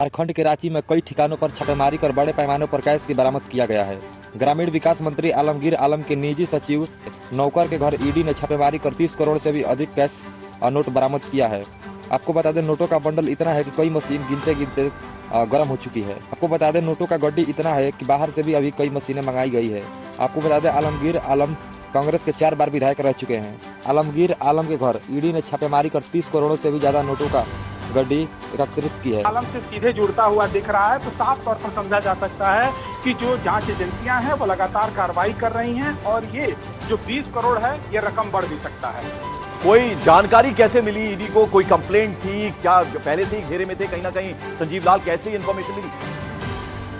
झारखंड के रांची में कई ठिकानों पर छापेमारी कर बड़े पैमाने पर कैश की बरामद किया गया है। ग्रामीण विकास मंत्री आलमगीर आलम के निजी सचिव नौकर के घर ईडी ने छापेमारी कर 30 करोड़ से भी अधिक कैश नोट बरामद किया है। आपको बता दें, नोटों का बंडल इतना है कि कई मशीन गिनते गिनते गर्म हो चुकी है। आपको बता दें, नोटों का गड्डी इतना है कि बाहर से भी अभी कई मशीनें मंगाई गई है। आपको बता दें, आलमगीर आलम कांग्रेस के 4 बार विधायक रह चुके हैं। आलमगीर आलम के घर ईडी ने छापेमारी कर 30 करोड़ से भी ज्यादा नोटों का गड्डी एकत्रित की है। आलम से सीधे जुड़ता हुआ दिख रहा है, तो साफ तौर पर समझा जा सकता है कि जो जांच एजेंसियां हैं वो लगातार कार्रवाई कर रही हैं और ये जो 20 करोड़ है ये रकम बढ़ भी सकता है। कोई जानकारी कैसे मिली ईडी को? कोई कंप्लेंट थी क्या? पहले से ही घेरे में थे कहीं ना कहीं संजीव लाल? कैसे इंफॉर्मेशन मिली?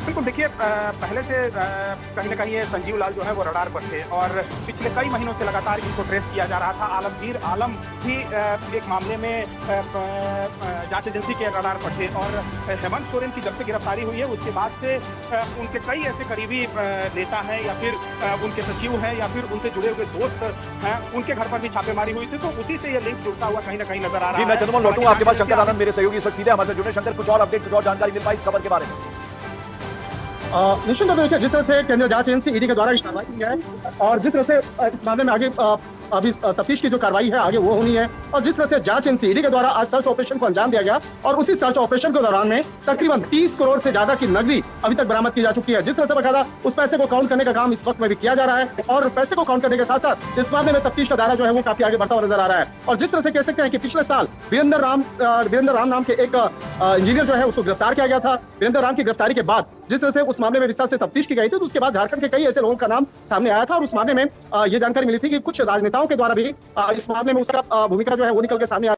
बिल्कुल, देखिए, पहले से कहीं ना कहीं ये संजीव लाल जो है वो रडार पर थे और पिछले कई महीनों से लगातार इनको ट्रेस किया जा रहा था। आलमगीर आलम भी एक मामले में जांच एजेंसी के रडार पर थे और हेमंत सोरेन की जब से गिरफ्तारी हुई है उसके बाद से उनके कई ऐसे करीबी नेता हैं या फिर उनके सचिव हैं या फिर उनसे जुड़े हुए दोस्त हैं, उनके घर पर भी छापेमारी हुई थी। तो उसी से ये लिंक जुड़ता हुआ कहीं ना कहीं नजर आ रहा है। मैं चंद्रमोहन लौटूंगा आपके पास। शंकर आनंद मेरे सहयोगी सीधे हमारे साथ जुड़े। शंकर, कुछ और अपडेट, कुछ और जानकारी मिल पाई इस खबर के बारे में? निश्चित रूप से जिस तरह से केंद्रीय जांच एजेंसी ईडी के द्वारा कार्रवाई की है और जिस तरह से इस मामले में आगे अभी तफ्तीश की जो कार्रवाई है आगे वो होनी है और जिस तरह से जांच एजेंसी ईडी के द्वारा आज सर्च ऑपरेशन को अंजाम दिया गया और उसी सर्च ऑपरेशन के दौरान में तकरीबन 30 करोड़ से ज्यादा की नकदी अभी तक बरामद की जा चुकी है। जिस तरह से बकायदा उस पैसे को काउंट करने का काम इस वक्त में भी किया जा रहा है और पैसे को काउंट करने के साथ साथ इस मामले में तफ्तीश का दायरा जो है वो काफी आगे बढ़ता हुआ नजर आ रहा है। और जिस तरह से कह सकते हैं कि पिछले साल वीरेंद्र राम नाम के एक इंजीनियर जो है उसको गिरफ्तार किया गया था। वीरेंद्र राम की गिरफ्तारी के बाद जिस तरह से उस मामले में विस्तार से तफ्तीश की गई थी तो उसके बाद झारखंड के कई ऐसे लोगों का नाम सामने आया था और उस मामले में ये जानकारी मिली थी कि कुछ राजनेताओं के द्वारा भी इस मामले में उसका भूमिका जो है वो निकल के सामने